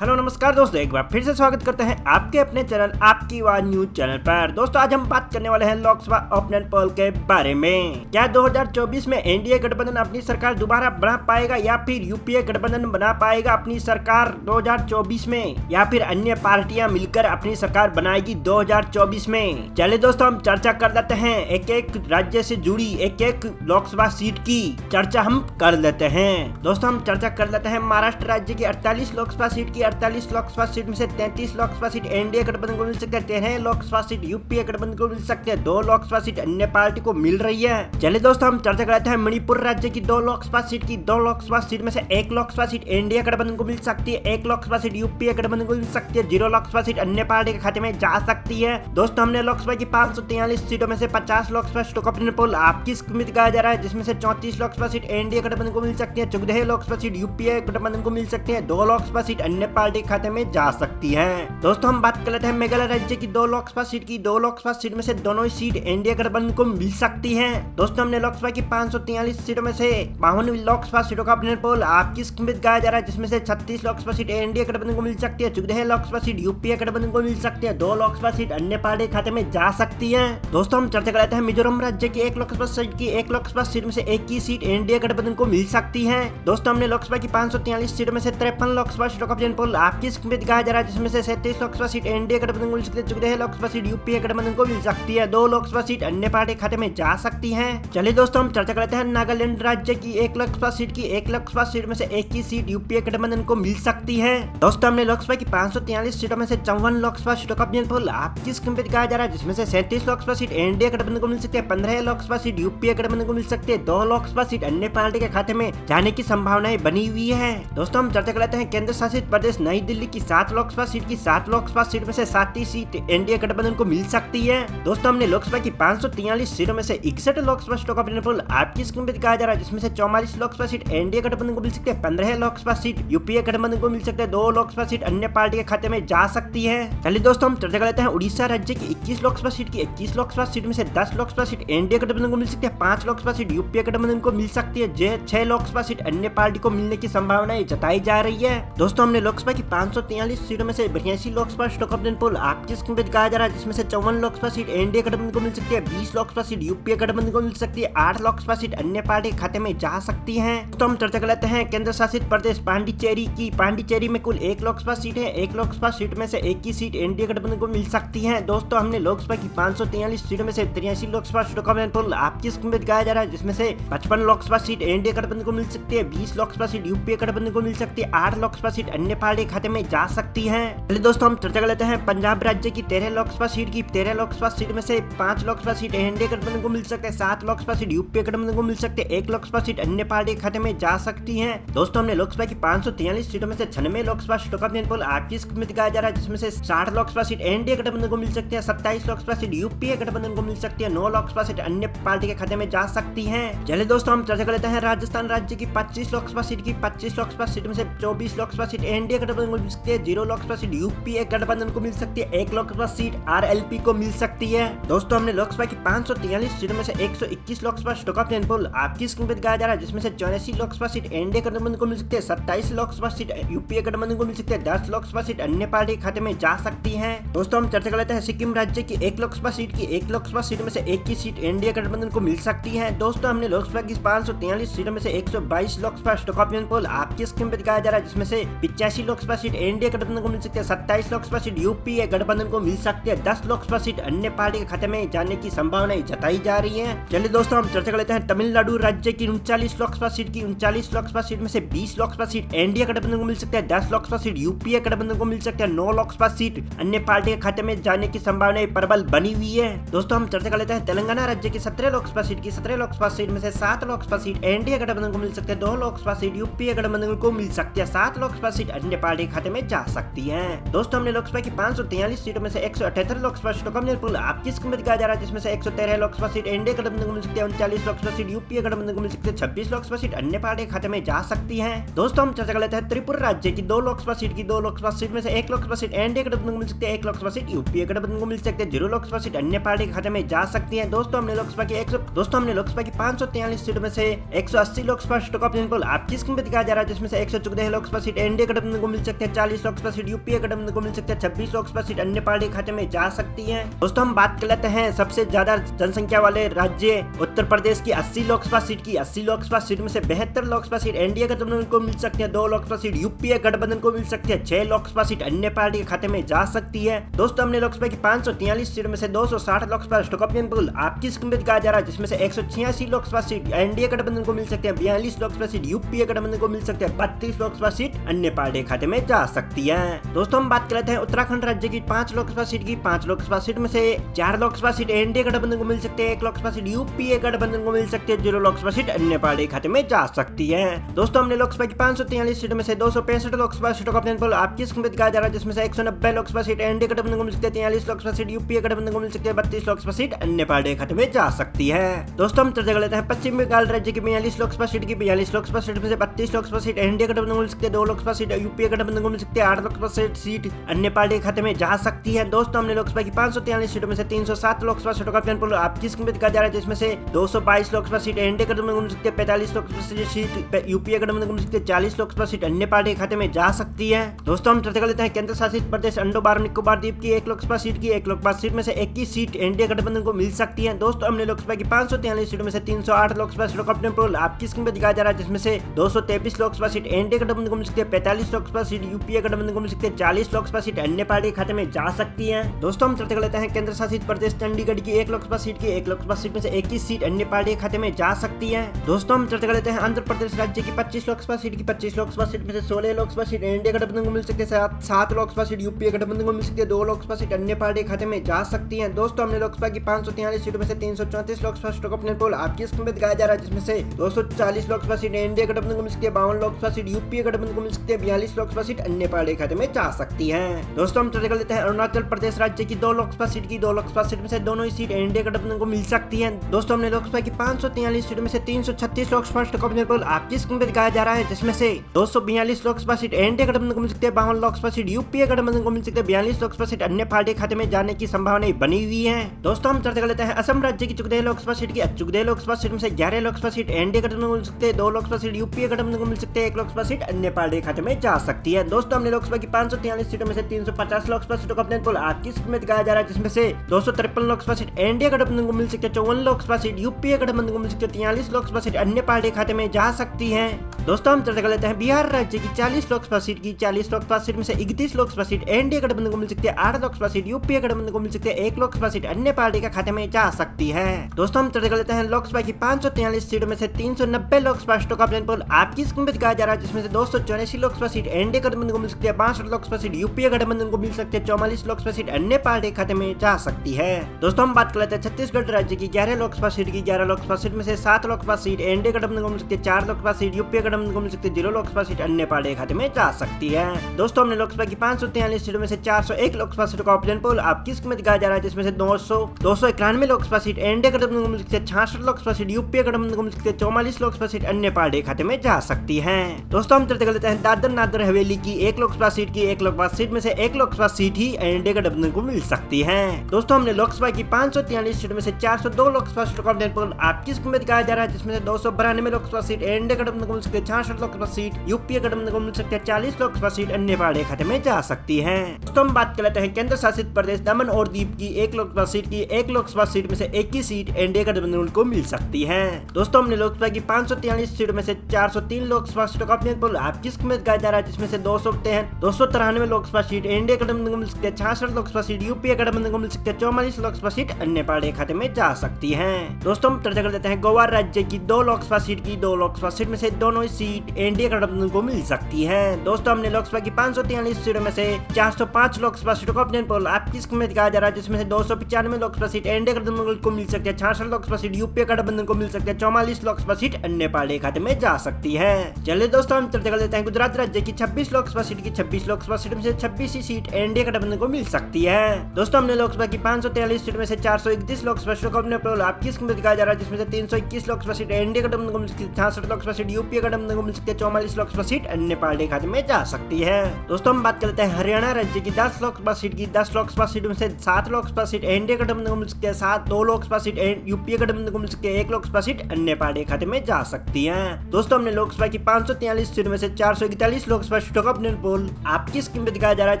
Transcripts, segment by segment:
Hello नमस्कार दोस्तों, एक बार फिर से स्वागत करते हैं आपके अपने चैनल आपकी आवाज न्यूज चैनल पर। दोस्तों आज हम बात करने वाले हैं लोकसभा ओपिनियन पोल के बारे में। क्या 2024 में एनडीए गठबंधन अपनी सरकार दोबारा बना पाएगा या फिर यूपीए गठबंधन बना पाएगा अपनी सरकार 2024 में, या फिर अन्य पार्टियां मिलकर अपनी सरकार बनाएगी 2024 में। चलिए दोस्तों हम चर्चा कर लेते हैं, एक एक राज्य से जुड़ी एक एक लोकसभा सीट की चर्चा हम कर लेते हैं। दोस्तों हम चर्चा कर लेते हैं महाराष्ट्र राज्य की 48 लोकसभा सीट की। 48 लोकसभा सीट में से 33 लोकसभा सीट एनडीए गठबंधन को मिल सकते हैं, 13 लोकसभा सीट यूपीए गठबंधन को मिल सकते हैं, 2 लोकसभा सीट अन्य पार्टी को मिल रही है। चलिए दोस्तों हम चर्चा करते हैं मणिपुर राज्य की 2 लोकसभा सीट की। 2 लोकसभा सीट में से 1 लोकसभा सीट एनडीए गठबंधन को मिल सकती है, 1 लोकसभा सीट यूपीए गठबंधन को मिल सकती है, 0 लोकसभा सीट अन्य पार्टी के खाते में जा सकती है। दोस्तों हमने लोकसभा की 543 सीटों में से 50 लोकसभा सीटों का ओपिनियन पोल आपकी स्क्रीन में दिखाया जा रहा है, जिसमें से 34 लोकसभा सीट एनडीए गठबंधन को मिल सकती है, 14 लोकसभा सीट यूपीए गठबंधन को मिल सकती है, 2 लोकसभा सीट अन्य पार्टी के खाते में जा सकती है। दोस्तों हम बात कर लेते हैं मेघालय राज्य की 2 लोकसभा सीट की। 2 लोकसभा सीट में से दोनों ही सीट एनडीए गठबंधन को मिल सकती है। दोस्तों हमने लोकसभा की 543 सीटों में से 52 लोकसभा सीटों का ओपिनियन पोल आपकी स्क्रीन में दिखाया जा रहा है, जिसमें से 36 लोकसभा सीट एनडीए गठबंधन को मिल सकती है, 14 लोकसभा सीट यूपीए गठबंधन को मिल सकती है, 2 लोकसभा सीट अन्य पार्टी खाते में जा सकती है। दोस्तों हम चर्चा कर लेते हैं मिजोरम राज्य की 1 लोकसभा सीट की। 1 लोकसभा सीट में से 1 की सीट एनडीए गठबंधन को मिल सकती है। दोस्तों हमने लोकसभा की 543 सीटों में से 53 लोकसभा सीटों का ओपिनियन पोल आपकी स्क्रीन में दिखाया जा रहा है, जिसमें से 37 लोकसभा सीट एनडीए गठबंधन को मिल सकती है, 14 लोकसभा सीट यूपीए गठबंधन को मिल सकती है, 2 लोकसभा सीट अन्य पार्टी खाते में जा सकती है। चलिए दोस्तों हम चर्चा करते हैं नागालैंड राज्य की 1 लोकसभा सीट की। 1 लोकसभा सीट में से 1 की सीट यूपीए गठबंधन को मिल सकती है। दोस्तों हमने लोकसभा की 543 सीटों में से 54 लोकसभा सीटों का ओपिनियन पोल आपकी स्क्रीन पे दिखाया जा रहा है, जिसमें से 37 लोकसभा सीट एनडीए गठबंधन को मिल सकती है, 15 लोकसभा सीट यूपीए गठबंधन को मिल सकती है, 2 लोकसभा सीट अन्य पार्टी के खाते में जाने की संभावनाएं बनी हुई है। दोस्तों हम चर्चा करते हैं केंद्र शासित प्रदेश नई दिल्ली की 7 लोकसभा सीट की। 7 लोकसभा सीट में से 7 ही सीट एनडीए गठबंधन को मिल सकती है। दोस्तों हमने लोकसभा की 543 सीटों में से 61 लोकसभा सीटों का ओपिनियन पोल आपकी स्क्रीन पे दिखाया जा रहा है, जिसमें से 44 लोकसभा सीट एनडीए गठबंधन को मिल सकती है, 15 लोकसभा सीट यूपीए गठबंधन को मिल सकते हैं, 2 लोकसभा सीट अन्य पार्टी के खाते में जा सकती है। चलिए दोस्तों हम चर्चा कर लेते हैं उड़ीसा राज्य की 21 लोकसभा सीट की। 21 लोकसभा सीट में से 10 लोकसभा सीट एनडीए गठबंधन को मिल सकती है, 5 लोकसभा सीट यूपीए गठबंधन को मिल सकती है, 6 लोकसभा सीट अन्य पार्टी को मिलने की संभावनाएं जताई जा रही है। दोस्तों हमने लोकसभा की 543 सीटों में से 82 लोकसभा सीटों का ओपिनियन पोल आपकी स्क्रीन पे दिखाया जा रहा है, जिसमें से 54 लोकसभा सीट एनडीए गठबंधन को मिल सकती है, 20 लोकसभा सीट यूपीए गठबंधन को मिल सकती है, 8 लोकसभा सीट अन्य पार्टी के खाते में जा सकती है। तो हम चर्चा कर लेते हैं केंद्र शासित प्रदेश पांडिचेरी की। पांडिचेरी में कुल 1 लोकसभा सीट है। 1 लोकसभा सीट में से 1 की सीट एनडीए गठबंधन को मिल सकती है। दोस्तों हमने लोकसभा की 543 सीटों में से 83 लोकसभा सीटों का ओपिनियन पोल आपकी स्क्रीन पे दिखाया जा रहा है, जिसमें से 55 लोकसभा सीट एनडीए गठबंधन को मिल सकती है, 20 लोकसभा सीट यूपीए गठबंधन को मिल सकती है, 8 लोकसभा सीट अन्य पार्टी के खाते में जा सकती है। चलिए दोस्तों हम चर्चा कर लेते हैं पंजाब राज्य की 13 लोकसभा सीट की। 13 लोकसभा सीट में से 5 लोकसभा सीट एनडीए गठबंधन को मिल सकते हैं, 7 लोकसभा सीट यूपीए गठबंधन को मिल सकते हैं, 1 लोकसभा सीट अन्य पार्टी के खाते में जा सकती है। दोस्तों हमने लोकसभा की 543 सीटों में से 96 लोकसभा सीटों का ओपिनियन पोल आपकी स्क्रीन में दिखाया जा रहा है, जिसमें से 60 लोकसभा सीट एनडीए गठबंधन को मिल सकती है, 27 लोकसभा सीट यूपीए गठबंधन को मिल सकती है, 9 लोकसभा सीट अन्य पार्टी के खाते में जा सकती है। चलिए दोस्तों हम चर्चा कर लेते हैं राजस्थान राज्य की 25 लोकसभा सीट की। 25 लोकसभा सीट में से 24 लोकसभा सीट एनडीए गठबंधन को मिल सकती है, 0 लोकसभा सीट यूपीए गठबंधन को मिल सकती है, 1 लोकसभा सीट आरएलपी को मिल सकती है। दोस्तों हमने लोकसभा की 543 सीटों में से 121 लोकसभा सीटों का ओपिनियन पोल आपकी स्क्रीन पे दिखाया जा रहा है, जिसमें से 84 लोकसभा सीट एनडीए गठबंधन को मिल सकती है, 27 लोकसभा सीट यूपीए गठबंधन को मिल सकती है, 10 लोकसभा सीट अन्य पार्टी के खाते में जा सकती है। दोस्तों हम चर्चा कर लेते हैं सिक्किम राज्य की 1 लोकसभा सीट की। 1 लोकसभा सीट में से 1 की सीट एनडीए गठबंधन को मिल सकती है। दोस्तों हमने लोकसभा की 543 सीटों में से 122 लोकसभा सीटों का ओपिनियन पोल आपकी स्क्रीन पे दिखाया जा रहा है, जिसमें से 85 लोकसभा सीट एनडीए गठबंधन को मिल सकती है, 27 लोकसभा सीट यूपीए गठबंधन को मिल सकती है, 10 लोकसभा सीट अन्य पार्टी के खाते में जाने की संभावनाएं जताई जा रही है। चलिए दोस्तों हम चर्चा कर लेते हैं तमिलनाडु राज्य की 39 लोकसभा सीट की। 39 लोकसभा सीट में से 20 लोकसभा सीट एनडीए गठबंधन को मिल सकते हैं, 10 लोकसभा सीट यूपीए गठबंधन को मिल सकते हैं, 9 लोकसभा सीट अन्य पार्टी के खाते में जाने की संभावनाएं प्रबल बनी हुई है। दोस्तों हम चर्चा कर लेते हैं तेलंगाना राज्य की 17 लोकसभा सीट की। 17 लोकसभा सीट में से 7 लोकसभा सीट एनडीए गठबंधन को मिल सकते हैं, 2 लोकसभा सीट यूपीए गठबंधन को मिल सकती है, 7 लोकसभा सीट अन्य पार्टी के खाते में जा सकती है। दोस्तों हमने लोकसभा की 543 सीटों में से 178 लोकसभा सीटों का ओपिनियन पोल आपकी स्क्रीन पे दिखाया जा रहा है, जिसमें से 113 लोकसभा सीट एनडीए गठबंधन को मिल सकती है, 39 लोकसभा सीट यूपीए गठबंधन को मिल सकती है, 26 लोकसभा सीट अन्य पार्टी के खाते में जा सकती है। दोस्तों हम चर्चा कर लेते हैं त्रिपुरा राज्य की 2 लोकसभा सीट की। 2 लोकसभा सीट में से 1 लोकसभा सीट एनडीए गठबंधन को मिल सकती है, 1 लोकसभा सीट यूपीए गठबंधन को मिल सकती है, 0 लोकसभा सीट अन्य पार्टी के खाते में जा सकती है। दोस्तों हमने लोकसभा की 543 सीटों में से 180 लोकसभा सीटों का ओपिनियन पोल आपकी स्क्रीन पे दिखाया जा रहा है, जिसमें से 114 लोकसभा सीट एनडीए गठबंधन को को मिल सकते हैं 40 लोकसभा सीट यूपीए गठबंधन को मिल सकते हैं 26 लोकसभा सीट अन्य पार्टी खाते में जा सकती है। दोस्तों हम बात कर लेते हैं सबसे ज्यादा जनसंख्या वाले राज्य उत्तर प्रदेश की 80 लोकसभा सीट की। 80 लोकसभा सीट में से 72 लोकसभा सीट एनडीए गठबंधन को मिल सकती है, 2 लोकसभा सीट यूपीए गठबंधन को मिल सकती है, 6 लोकसभा सीट अन्य पार्टी के खाते में जा सकती है। दोस्तों हमने लोकसभा की 543 सीट में से 260 लोकसभा स्टॉक ऑप्शन पूल आपकी स्क्रीन पर दिखाया जा रहा है, जिसमें से 186 लोकसभा सीट एनडीए गठबंधन को मिल सकते हैं, 42 लोकसभा सीट यूपीए गठबंधन को मिल सकते हैं, 32 लोकसभा सीट अन्य पार्टी खाते में जा सकती है। दोस्तों हम बात कर लेते हैं उत्तराखंड राज्य की 5 लोकसभा सीट की। 5 लोकसभा सीट में से 4 लोकसभा सीट एनडीए गठबंधन को मिल सकते हैं, 1 लोकसभा सीट यूपीए गठबंधन को मिल सकती है, 0 लोकसभा सीट अन्य पार्टी खाते में जा सकती है। दोस्तों हमने लोकसभा की 543 सीट में से 265 लोकसभा सीटों का ऑप्शन पोल आपकी स्क्रीन पर दिखाया जा रहा है, जिसमें से 190 लोकसभा सीट एनडीए गठबंधन को मिल सकती है, 43 लोकसभा सीट यूपीए गठबंधन को मिल सकती है, 32 लोकसभा सीट अन्य पार्टी खाते में जा सकती है। दोस्तों हम चर्चा कर लेते हैं पश्चिम बंगाल राज्य की 42 लोकसभा सीट की। 42 लोकसभा सीट में से 32 लोकसभा सीट एनडीए गठबंधन को मिल सकती है, 2 लोकसभा सीट यूपीए गठबंधन को मिल सकती है, 8 लोकसभा सीट अन्य पार्टी खाते में जा सकती है। दोस्तों हमने लोकसभा की 543 सीटों में से 307 लोकसभा सीटों का ऑप्शन पोल आपकी स्क्रीन पर दिखाया जा रहा है, जिसमें से 222 लोकसभा सीट एनडीए गठबंधन को मिल सकती है, 45 लोकसभा सीट यूपीए गठबंधन को मिल सकती है, 40 लोकसभा सीट अन्य पार्टी खाते में जा सकती है। दोस्तों हम चर्चा कर लेते हैं केंद्र शासित प्रदेश अंडमान निकोबार द्वीप की 1 लोकसभा सीट की। 1 लोकसभा सीट में से 21 सीट एनडीए गठबंधन को मिल सकती है। दोस्तों हमने लोकसभा की 543 सीटों में से 308 लोकसभा सीटों का ऑप्शन पोल आपकी स्क्रीन पर दिखाया जा रहा है, जिसमें से 223 लोकसभा सीट एनडीए गठबंधन को मिल सकती है, 45 लोकसभा सीट यूपीए गठबंधन को मिल सकती है, 40 लोकसभा सीट अन्य पार्टी खाते में जा सकती है। दोस्तों हम चर्चा कर लेते हैं केंद्र शासित प्रदेश चंडीगढ़ की 1 लोकसभा सीट की। 1 लोकसभा सीट में से 21 सीट अन्य पार्टी खाते में जा सकती है। दोस्तों हम चर्चा कर लेते हैं आंध्र प्रदेश राज्य की 25 लोकसभा सीट की। 25 लोकसभा सीट में से 16 लोकसभा सीट एनडीए गठबंधन को मिल सकती है, 7 लोकसभा सीट यूपीए गठबंधन को मिल सकती है, 2 लोकसभा सीट अन्य पार्टी खाते में जा सकती है। दोस्तों हमने लोकसभा की 543 सीटों में से 334 लोकसभा सीटों का ऑप्शन पोल आपकी स्क्रीन पर दिखाया जा रहा है, जिसमें से 240 लोकसभा सीट एनडीए गठबंधन को मिल सकती है, 52 लोकसभा सीट यूपीए गठबंधन को मिल सकती है, 42 लोकसभा सीट अन्य पार्टी खाते में जा सकती है। दोस्तों हम चर्चा कर लेते हैं अरुणाचल प्रदेश राज्य की 2 लोकसभा सीट की। 2 लोकसभा सीट में से दोनों ही सीट एनडीए गठबंधन को मिल सकती है। दोस्तों हमने लोकसभा की 543 सीटों में से 336 लोकसभा सीटों का ऑप्शन पोल आपकी स्क्रीन पर दिखाया जा रहा है, जिसमें से 242 लोकसभा सीट एनडीए गठबंधन को मिल सकती है, 52 लोकसभा सीट यूपीए गठबंधन को मिल सकती है, 42 लोकसभा सीट अन्य पार्टी खाते में जाने की संभावना बनी हुई है। दोस्तों हम चर्चा कर लेते हैं असम राज्य की 14 लोकसभा सीट की। 14 लोकसभा सीट में से 11 लोकसभा सीट एनडीए गठबंधन को मिल सकते हैं, 2 लोकसभा सीट यूपीए गठबंधन को मिल सकते हैं, 1 लोकसभा सीट अन्य पार्टी खाते में जा सकती है। दोस्तों हमने लोकसभा की 543 सीटों में से 350 लोकसभा सीटों का ऑप्शन पोल आपकी स्क्रीन में दिखाया जा रहा है, जिसमें से 253 लोकसभा सीट एनडीए गठबंधन को मिल सकती है, 54 लोकसभा सीट यूपीए गठबंधन को मिल सकती है, 43 लोकसभा सीट अन्य पार्टी खाते में जा सकती है। दोस्तों हम चर्चा कर लेते हैं बिहार राज्य की 40 लोकसभा सीट की। 40 लोकसभा सीट में से 31 लोकसभा सीट एनडीए गठबंधन को मिल सकती है, 8 लोकसभा सीट यूपीए गठबंधन को मिल सकती है, 1 लोकसभा सीट अन्य पार्टी के खाते में जा सकती है। दोस्तों हम चर्चा कर लेते हैं लोकसभा की 543 सीटों में से 390 लोकसभा सीटों का ऑप्शन पोल आपकी स्क्रीन पर दिखाया जा रहा है, जिसमें से 284 लोकसभा सीट एनडीए गठबंधन को मिल सकती है, 62 लोकसभा सीट यूपीए गठबंधन को मिल सकती है, 44 लोकसभा सीट अन्य पार्टी खाते में जा सकती है। दोस्तों हम बात कर लेते हैं छत्तीसगढ़ राज्य की 11 लोकसभा सीट की। 11 लोकसभा सीट में से 7 लोकसभा सीट एनडीए गठबंधन को मिल सकती है, 4 लोकसभा सीट यूपीए गठबंधन को मिल सकती है, 0 लोकसभा सीट अन्य पार्टी खाते में जा सकती है। दोस्तों हमने लोकसभा की 543 सीटों में से 401 लोकसभा सीटों का ऑप्शन पोल आपकी स्क्रीन में दिखाया जा रहा है, जिसमें से 291 लोकसभा सीट एनडीए गठबंधन को मिल सकती है, 66 लोकसभा सीट यूपीए गठबंधन को मिल सकती है, 44 लोकसभा सीट अन्य पार्टी खाते में जा सकती है। दोस्तों हम चर्चा कर लेते हैं दादर नागर हवेली की 1 लोकसभा सीट की। 1 लोकसभा सीट में से 1 लोकसभा सीट ही एनडीए गठबंधन को मिल सकती है। दोस्तों हमने लोकसभा की 543 सीटों में से 402 लोकसभा सीटों का ऑप्शन पोल आपकी स्क्रीन में दिखाया जा रहा है, जिसमें से 292 लोकसभा सीट एनडीए गठबंधन को मिल सकती है, 66 लोकसभा सीट यूपीए गठबंधन को मिल सकती है, 40 लोकसभा सीट अन्य पार्टी खाते में जा सकती है। दोस्तों हम बात कर लेते हैं केंद्र शासित प्रदेश दमन और दीव की 1 लोकसभा सीट की। 1 लोकसभा सीट में से 21 सीट एनडीए गठबंधन को मिल सकती है। दोस्तों हमने लोकसभा की 543 सीटों में से 403 लोकसभा सीटों का ऑप्शन पोल आपकी स्क्रीन में दिखाया जा रहा है, जिसमें से 293 लोकसभा सीट एनडीए गठबंधन को मिल सकती है, 66 लोकसभा सीट यूपीए गठबंधन को मिल सकती है, 44 लोकसभा सीट अन्य पार्टी खाते में जा सकती है। दोस्तों हम चर्चा कर लेते हैं गोवा राज्य की 2 लोकसभा सीट की। 2 लोकसभा सीट में से दोनों ही सीट एनडीए गठबंधन को मिल सकती है। दोस्तों हमने लोकसभा की 543 सीटों में से 405 लोकसभा सीटों का ऑप्शन पोल आपकी स्क्रीन में दिखाया जा रहा है, जिसमें से 295 लोकसभा सीट एनडीए गठबंधन को मिल सकती है, 66 लोकसभा सीट यूपीए गठबंधन को मिल सकती है, 44 लोकसभा सीट अन्य पार्टी खाते में जा सकती है। चलिए दोस्तों हम चर्चा कर लेते हैं गुजरात राज्य की 26 लोकसभा सीट की। 26 लोकसभा सीट में से 26 ही सीट एनडीए गठबंधन को मिल सकती है। दोस्तों हमने लोकसभा की 543 सीट में से 431 लोकसभा सीटों का ऑप्शन पोल आपकी स्क्रीन में दिखाया जा रहा है, जिसमें से 321 लोकसभा सीट एनडीए गठबंधन को मिल सकती है, 66 लोकसभा सीट यूपीए गठबंधन को मिल सकती है, 44 लोकसभा सीट अन्य पार्टी खाते में जा सकती है। दोस्तों हम बात कर लेते हैं हरियाणा राज्य की 10 लोकसभा सीट की। 10 लोकसभा सीट में से 7 लोकसभा सीट एनडीए गठबंधन को मिल सकती है, 2 लोकसभा सीट यूपीए गठबंधन को मिल सकती है, 1 लोकसभा सीट अन्य पार्टी खाते में जा सकती है। दोस्तों हमने लोकसभा की 543 सीट में से 441 लोकसभा लोकसभा स्टॉक ऑप्शन पोल आपकी स्क्रीन पे दिखाया जा रहा है,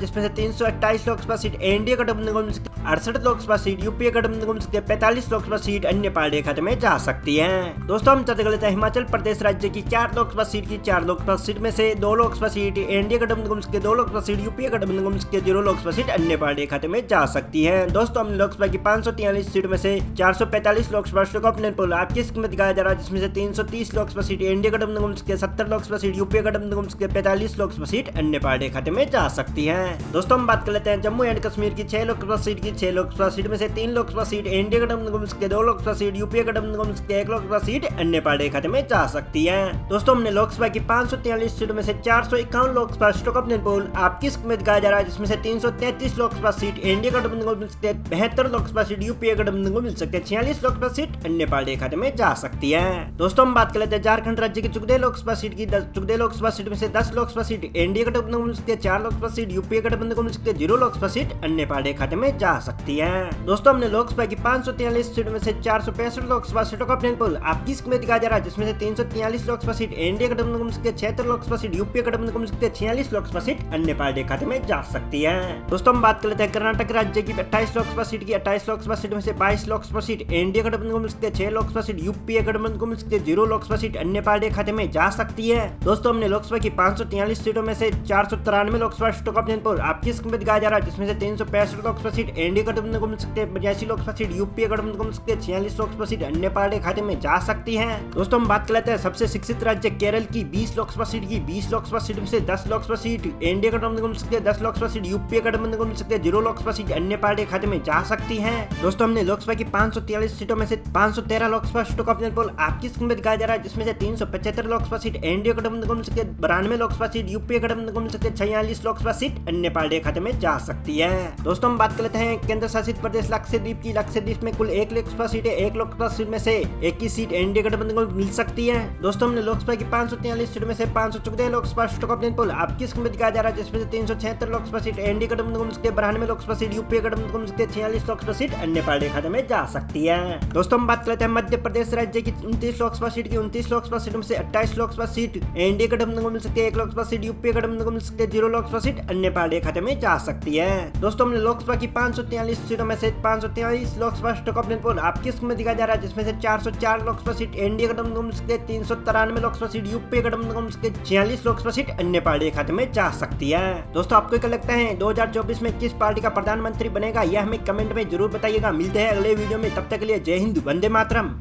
जिसमें से 328 लोकसभा सीट एनडीए गठबंधन को मिल सकती है, 68 लोकसभा सीट यूपीए गठबंधन को मिल सकती है, 45 लोकसभा सीट अन्य पार्टी खाते में जा सकती है। दोस्तों हम चर्चा कर लेते हैं हिमाचल प्रदेश राज्य की 4 लोकसभा सीट की। 4 लोकसभा सीट में से 2 लोकसभा सीट एनडीए गठबंधन को मिल सकती है, 2 लोकसभा सीट यूपीए गठबंधन को मिल सकती है, 0 लोकसभा सीट अन्य पार्टी खाते में जा सकती है। दोस्तों हमने लोकसभा की 543 सीट में से 445 लोकसभा स्टॉक ऑप्शन पोल आपकी स्क्रीन में दिखाया जा रहा है, जिसमें से 330 लोकसभा सीट एनडीए गठबंधन को मिल सकती है, 70 लोकसभा सीट यूपीए गठबंधन को मिल सकती है, 45 लोकसभा सीट अन्य पार्टी खाते में जा सकती है। दोस्तों हम बात कर लेते हैं जम्मू एंड कश्मीर की 6 लोकसभा सीट की। 6 लोकसभा सीट में से 3 लोकसभा सीट एनडीए गठबंधन को मिल सकती है, 2 लोकसभा सीट यूपीए गठबंधन को मिल सकती है, 1 लोकसभा सीट अन्य पार्टी खाते में जा सकती है। दोस्तों हमने लोकसभा की 543 सीट में से 451 लोकसभा स्टॉक ऑप्शन पोल आपकी स्क्रीन में दिखाया जा रहा है, जिसमें से 333 लोकसभा सीट एनडीए गठबंधन को मिल सकती है, 72 लोकसभा सीट यूपीए गठबंधन को मिल सकती है, 46 लोकसभा सीट अन्य पार्टी खाते में जा सकती है। दोस्तों हम बात कर लेते हैं झारखंड राज्य की चुगदे लोकसभा सीट की। चुगदे लोकसभा सीट में से 10 लोकसभा सीट एनडीए गठबंधन को मिल सकती है, 4 लोकसभा सीट यूपीए गठबंधन को मिल सकती है, 0 लोकसभा सीट अन्य पार्टी खाते में जा सकती है। दोस्तों हमने लोकसभा की 543 सीट में से 465 लोकसभा सीटों का ऑप्शन पोल आपकी स्क्रीन में दिखाया जा रहा है, जिसमें से 343 लोकसभा सीट एनडीए गठबंधन को मिल सकती है, 76 लोकसभा सीट यूपीए गठबंधन को मिल सकती है, 46 लोकसभा सीट अन्य पार्टी खाते में जा सकती है। दोस्तों हम बात कर लेते हैं कर्नाटक राज्य की 28 लोकसभा सीट की। 28 लोकसभा सीट में से 22 लोकसभा सीट एनडीए गठबंधन को मिल सकती है, 6 लोकसभा सीट यूपीए गठबंधन को मिल सकती है, 0 लोकसभा सीट अन्य पार्टी खाते में जा सकती है। दोस्तों हमने लोकसभा की 543 सीटों में से 493 लोकसभा स्टॉक ऑप्शन पोल आपकी स्क्रीन पे दिखाया जा रहा है, जिसमें से 365 लोकसभा सीट एनडीए गठबंधन को मिल सकती है, 82 लोकसभा सीट यूपीए गठबंधन को मिल सकती है, 46 लोकसभा सीट अन्य पार्टी खाते में जा सकती है। दोस्तों हम बात कर लेते हैं सबसे शिक्षित राज्य केरल की 20 लोकसभा सीट की। 20 लोकसभा सीट में से 10 लोकसभा सीट एनडीए गठबंधन को मिल सकती है, 10 लोकसभा सीट यूपीए गठबंधन को मिल सकती है, 0 लोकसभा सीट अन्य पार्टी खाते में जा सकती है। दोस्तों हमने लोकसभा की 543 सीटों में से 513 लोकसभा स्टॉक ऑप्शन पोल आपकी स्क्रीन पे दिखाया जा रहा है, जिसमें से 375 लोकसभा सीट एनडीए गठबंधन को मिल सकती है, 92 लोकसभा सीट यूपीए गठबंधन को मिल सकती है, 46 लोकसभा सीट अन्य पार्टी खाते में जा सकती है। दोस्तों हम बात कर लेते हैं केंद्र शासित प्रदेश लक्षद्वीप की। लक्षद्वीप में कुल 1 लोकसभा सीट है। 1 लोकसभा सीट में से 21 सीट एनडीए गठबंधन को मिल सकती है। दोस्तों हमने लोकसभा की 543 सीट में से 514 लोकसभा स्टॉक ऑप्शन पोल आपकी स्क्रीन पे दिखाया जा रहा है, जिसमें से 376 लोकसभा सीट एनडीए गठबंधन को मिल सकती है, 92 लोकसभा सीट यूपीए गठबंधन को मिल सकती है, 46 लोकसभा सीट अन्य पार्टी खाते में जा सकती है। दोस्तों हम बात करते हैं मध्य प्रदेश राज्य की 29 लोकसभा सीट की। 29 लोकसभा सीट में से 28 लोकसभा सीट एनडीए गठबंधन को मिल सकती है, 1 लोकसभा सीट यूपीए गठबंधन को मिल सकती है, 0 लोकसभा सीट अन्य पार्टी खाते में जा सकती है। दोस्तों हमने लोकसभा की 543 सीटों में से 543 लोकसभा स्टॉक ऑप्शन पोल आपकी स्क्रीन में दिखाया जा रहा है, जिसमें से 404 लोकसभा सीट एनडीए गठबंधन को मिल सकती है, 393 लोकसभा सीट यूपीए गठबंधन को मिल सकती है, 46 लोकसभा सीट अन्य पार्टी खाते में जा सकती है। दोस्तों आपको क्या लगता है 2024 में किस पार्टी का प्रधानमंत्री बनेगा, यह हमें कमेंट में जरूर बताइएगा। मिलते हैं अगले वीडियो में, तब तक के लिए जय हिंद, वंदे मातरम।